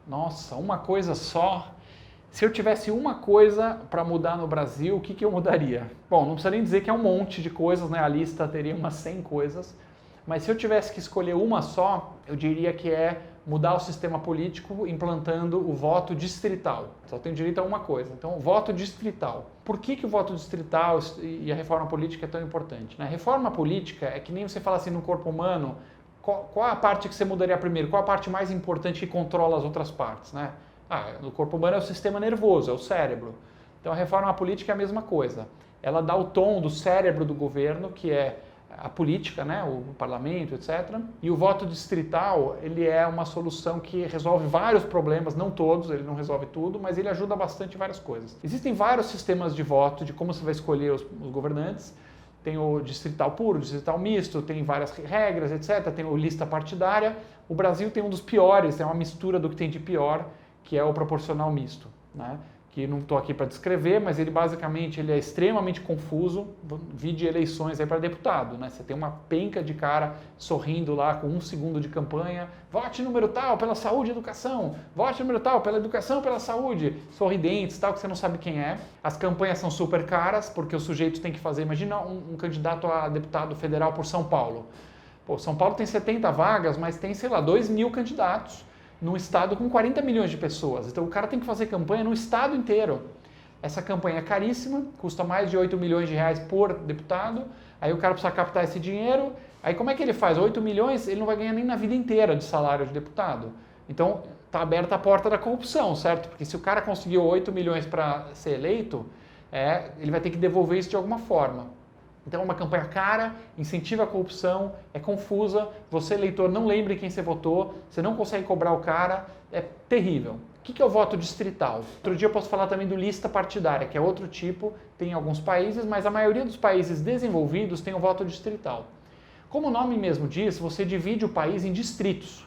Nossa, uma coisa só. Se eu tivesse uma coisa para mudar no Brasil, o que eu mudaria? Bom, não precisa nem dizer que é um monte de coisas, né? A lista teria umas 100 coisas. Mas se eu tivesse que escolher uma só, eu diria que é mudar o sistema político implantando o voto distrital. Só tenho direito a uma coisa. Então, voto distrital. Por que o voto distrital e a reforma política é tão importante? A reforma política é que nem você fala assim no corpo humano, qual a parte que você mudaria primeiro? Qual a parte mais importante que controla as outras partes? Né? No corpo humano é o sistema nervoso, é o cérebro. Então, a reforma política é a mesma coisa. Ela dá o tom do cérebro do governo, que é a política, né, o parlamento, etc. E o voto distrital, ele é uma solução que resolve vários problemas, não todos, ele não resolve tudo, mas ele ajuda bastante em várias coisas. Existem vários sistemas de voto, de como você vai escolher os governantes. Tem o distrital puro, o distrital misto, tem várias regras, etc. Tem o lista partidária. O Brasil tem um dos piores, é uma mistura do que tem de pior, que é o proporcional misto, né? Que não estou aqui para descrever, mas ele basicamente é extremamente confuso. Vide eleições aí para deputado, né? Você tem uma penca de cara sorrindo lá com 1 segundo de campanha, vote número tal pela saúde e educação, vote número tal pela educação, pela saúde, sorridentes, tal, que você não sabe quem é. As campanhas são super caras, porque o sujeito tem que fazer, imagina um candidato a deputado federal por São Paulo. Pô, São Paulo tem 70 vagas, mas tem, sei lá, 2.000 candidatos. Num estado com 40 milhões de pessoas. Então o cara tem que fazer campanha no estado inteiro. Essa campanha é caríssima, custa mais de 8 milhões de reais por deputado. Aí o cara precisa captar esse dinheiro. Aí como é que ele faz? 8 milhões ele não vai ganhar nem na vida inteira de salário de deputado. Então está aberta a porta da corrupção, certo? Porque se o cara conseguiu 8 milhões para ser eleito, ele vai ter que devolver isso de alguma forma. Então é uma campanha cara, incentiva a corrupção, é confusa, você eleitor não lembra quem você votou, você não consegue cobrar o cara, é terrível. O que é o voto distrital? Outro dia eu posso falar também do lista partidária, que é outro tipo, tem em alguns países, mas a maioria dos países desenvolvidos tem o voto distrital. Como o nome mesmo diz, você divide o país em distritos.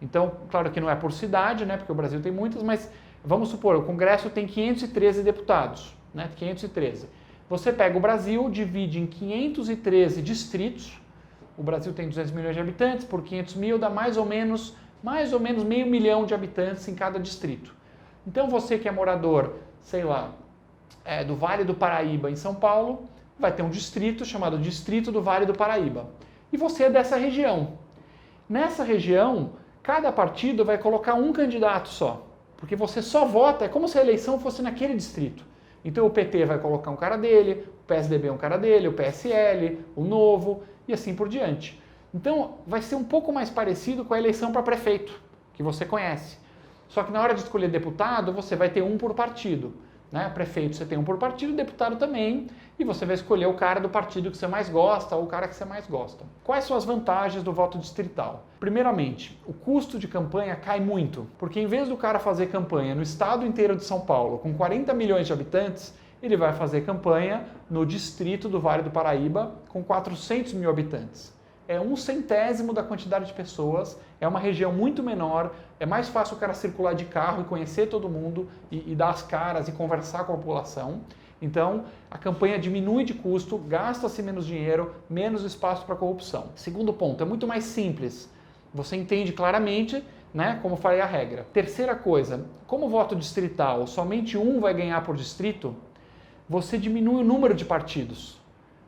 Então, claro que não é por cidade, né, porque o Brasil tem muitas, mas vamos supor, o Congresso tem 513 deputados, né, 513. Você pega o Brasil, divide em 513 distritos, o Brasil tem 200 milhões de habitantes, por 500 mil dá mais ou menos meio milhão de habitantes em cada distrito. Então você que é morador, sei lá, do Vale do Paraíba em São Paulo, vai ter um distrito chamado Distrito do Vale do Paraíba. E você é dessa região. Nessa região, cada partido vai colocar um candidato só, porque você só vota, é como se a eleição fosse naquele distrito. Então o PT vai colocar um cara dele, o PSDB um cara dele, o PSL, o Novo e assim por diante. Então vai ser um pouco mais parecido com a eleição para prefeito, que você conhece. Só que na hora de escolher deputado, você vai ter um por partido. Né? Prefeito você tem um por partido, deputado também, e você vai escolher o cara do partido que você mais gosta ou o cara que você mais gosta. Quais são as vantagens do voto distrital? Primeiramente, o custo de campanha cai muito, porque em vez do cara fazer campanha no estado inteiro de São Paulo, com 40 milhões de habitantes, ele vai fazer campanha no distrito do Vale do Paraíba, com 400 mil habitantes. É 1/100º da quantidade de pessoas, é uma região muito menor, é mais fácil o cara circular de carro e conhecer todo mundo e dar as caras e conversar com a população. Então, a campanha diminui de custo, gasta-se menos dinheiro, menos espaço para corrupção. Segundo ponto, é muito mais simples. Você entende claramente, né, como falei a regra. Terceira coisa, como voto distrital, somente um vai ganhar por distrito, você diminui o número de partidos.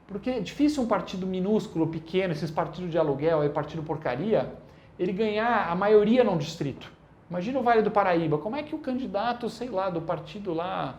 Porque é difícil um partido minúsculo, pequeno, esses partidos de aluguel, partido porcaria, ele ganhar a maioria num distrito. Imagina o Vale do Paraíba, como é que o candidato, sei lá, do partido lá,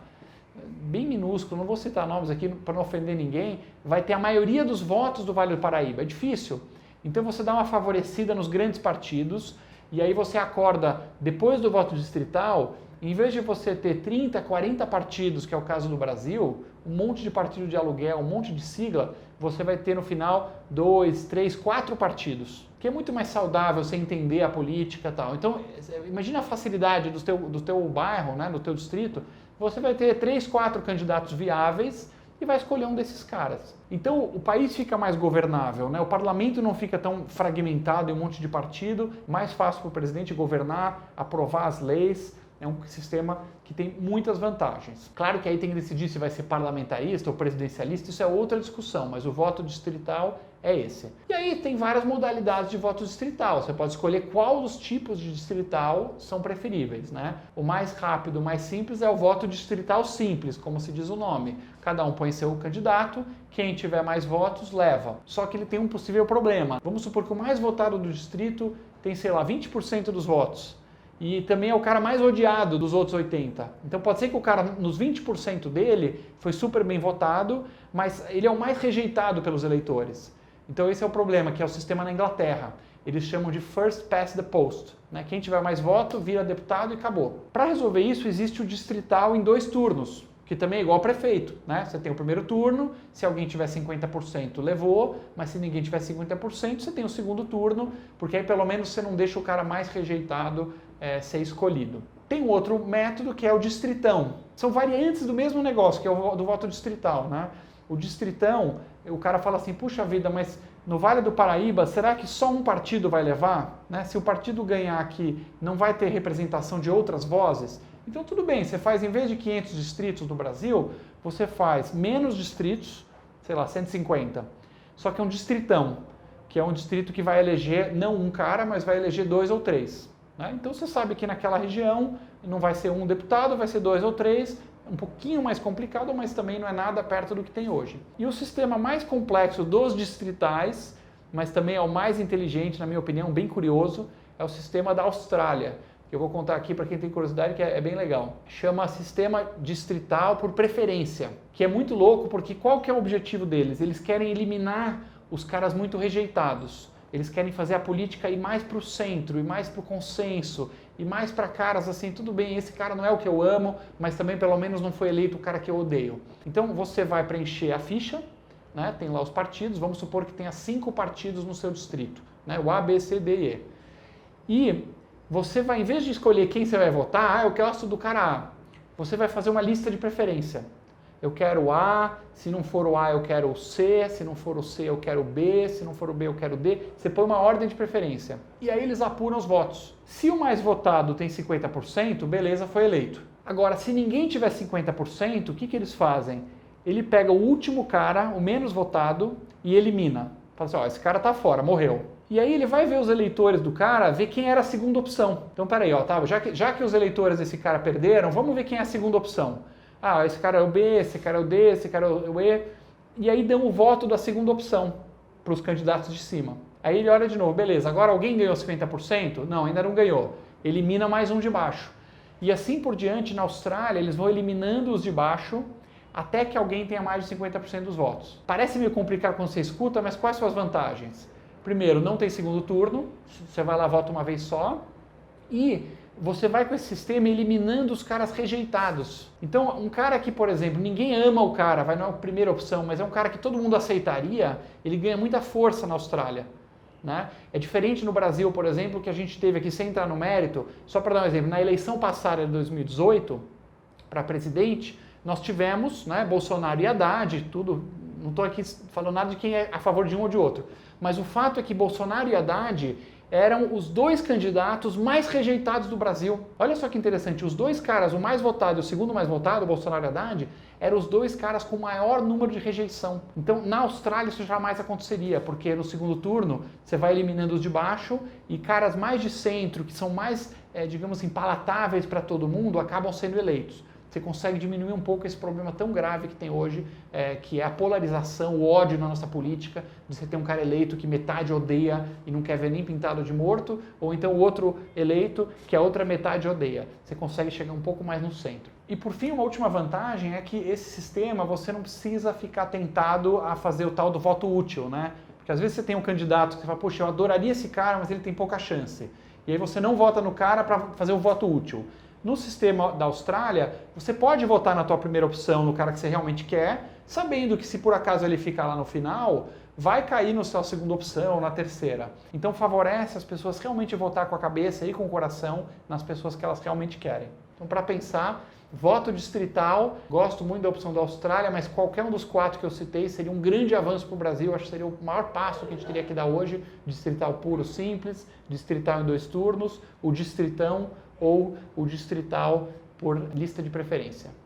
bem minúsculo, não vou citar nomes aqui para não ofender ninguém, vai ter a maioria dos votos do Vale do Paraíba? É difícil. Então você dá uma favorecida nos grandes partidos e aí você acorda, depois do voto distrital, em vez de você ter 30, 40 partidos, que é o caso do Brasil, um monte de partido de aluguel, um monte de sigla, você vai ter no final 2, 3, 4 partidos, que é muito mais saudável você entender a política e tal. Então, imagina a facilidade do teu bairro, né, do teu distrito, você vai ter 3, 4 candidatos viáveis e vai escolher um desses caras. Então o país fica mais governável, né? O parlamento não fica tão fragmentado em um monte de partido, mais fácil para o presidente governar, aprovar as leis. É um sistema que tem muitas vantagens. Claro que aí tem que decidir se vai ser parlamentarista ou presidencialista, isso é outra discussão, mas o voto distrital é esse. E aí tem várias modalidades de voto distrital. Você pode escolher qual dos tipos de distrital são preferíveis, né? O mais rápido, o mais simples é o voto distrital simples, como se diz o nome. Cada um põe seu candidato, quem tiver mais votos leva. Só que ele tem um possível problema. Vamos supor que o mais votado do distrito tem, sei lá, 20% dos votos. E também é o cara mais odiado dos outros 80%. Então pode ser que o cara, nos 20% dele, foi super bem votado, mas ele é o mais rejeitado pelos eleitores. Então esse é o problema, que é o sistema na Inglaterra. Eles chamam de first past the post, né? Quem tiver mais voto vira deputado e acabou. Para resolver isso, existe o distrital em 2 turnos, que também é igual ao prefeito, né? Você tem o primeiro turno, se alguém tiver 50% levou, mas se ninguém tiver 50%, você tem o segundo turno, porque aí pelo menos você não deixa o cara mais rejeitado ser escolhido. Tem um outro método que é o distritão. São variantes do mesmo negócio, que é o do voto distrital, né? O distritão, o cara fala assim, puxa vida, mas no Vale do Paraíba, será que só um partido vai levar? Né? Se o partido ganhar aqui, não vai ter representação de outras vozes? Então tudo bem, você faz, em vez de 500 distritos no Brasil, você faz menos distritos, sei lá, 150. Só que é um distritão, que é um distrito que vai eleger, não um cara, mas vai eleger 2 ou 3. Né? Então você sabe que naquela região não vai ser um deputado, vai ser 2 ou 3, um pouquinho mais complicado, mas também não é nada perto do que tem hoje. E o sistema mais complexo dos distritais, mas também é o mais inteligente, na minha opinião, bem curioso, é o sistema da Austrália. Eu vou contar aqui para quem tem curiosidade, que é bem legal. Chama sistema distrital por preferência, que é muito louco, porque qual que é o objetivo deles? Eles querem eliminar os caras muito rejeitados. Eles querem fazer a política ir mais para o centro, ir mais para o consenso, ir mais para caras assim, tudo bem, esse cara não é o que eu amo, mas também pelo menos não foi eleito o cara que eu odeio. Então você vai preencher a ficha, né? Tem lá os partidos, vamos supor que tenha 5 partidos no seu distrito, né? O A, B, C, D e E. E você vai, em vez de escolher quem você vai votar, eu gosto do cara A, você vai fazer uma lista de preferência. Eu quero o A, se não for o A eu quero o C, se não for o C eu quero o B, se não for o B eu quero o D. Você põe uma ordem de preferência. E aí eles apuram os votos. Se o mais votado tem 50%, beleza, foi eleito. Agora, se ninguém tiver 50%, o que eles fazem? Ele pega o último cara, o menos votado, e elimina. Fala assim, ó, esse cara tá fora, morreu. E aí ele vai ver os eleitores do cara, ver quem era a segunda opção. Então peraí, ó, tá, já que os eleitores desse cara perderam, vamos ver quem é a segunda opção. Ah, esse cara é o B, esse cara é o D, esse cara é o E. E aí dão o voto da segunda opção para os candidatos de cima. Aí ele olha de novo, beleza, agora alguém ganhou 50%? Não, ainda não ganhou. Elimina mais um de baixo. E assim por diante, na Austrália, eles vão eliminando os de baixo até que alguém tenha mais de 50% dos votos. Parece meio complicado quando você escuta, mas quais são as vantagens? Primeiro, não tem segundo turno, você vai lá, vota uma vez só. E você vai com esse sistema eliminando os caras rejeitados. Então, um cara que, por exemplo, ninguém ama o cara, vai não é a primeira opção, mas é um cara que todo mundo aceitaria, ele ganha muita força na Austrália. Né? É diferente no Brasil, por exemplo, que a gente teve aqui, sem entrar no mérito, só para dar um exemplo, na eleição passada de 2018, para presidente, nós tivemos, né, Bolsonaro e Haddad, tudo, não estou aqui falando nada de quem é a favor de um ou de outro, mas o fato é que Bolsonaro e Haddad eram os 2 candidatos mais rejeitados do Brasil. Olha só que interessante, os 2 caras, o mais votado e o segundo mais votado, Bolsonaro e Haddad, eram os 2 caras com maior número de rejeição. Então, na Austrália isso jamais aconteceria, porque no segundo turno você vai eliminando os de baixo e caras mais de centro, que são mais, digamos assim, palatáveis para todo mundo, acabam sendo eleitos. Você consegue diminuir um pouco esse problema tão grave que tem hoje, que é a polarização, o ódio na nossa política, de você ter um cara eleito que metade odeia e não quer ver nem pintado de morto, ou então o outro eleito que a outra metade odeia. Você consegue chegar um pouco mais no centro. E por fim, uma última vantagem é que esse sistema você não precisa ficar tentado a fazer o tal do voto útil, né? Porque às vezes você tem um candidato que você fala, poxa, eu adoraria esse cara, mas ele tem pouca chance. E aí você não vota no cara para fazer o voto útil. No sistema da Austrália, você pode votar na tua primeira opção, no cara que você realmente quer, sabendo que se por acaso ele ficar lá no final, vai cair na sua segunda opção, na terceira. Então favorece as pessoas realmente votar com a cabeça e com o coração nas pessoas que elas realmente querem. Então para pensar, voto distrital, gosto muito da opção da Austrália, mas qualquer um dos 4 que eu citei seria um grande avanço para o Brasil, acho que seria o maior passo que a gente teria que dar hoje, distrital puro simples, distrital em 2 turnos, o distritão, ou o distrital por lista de preferência.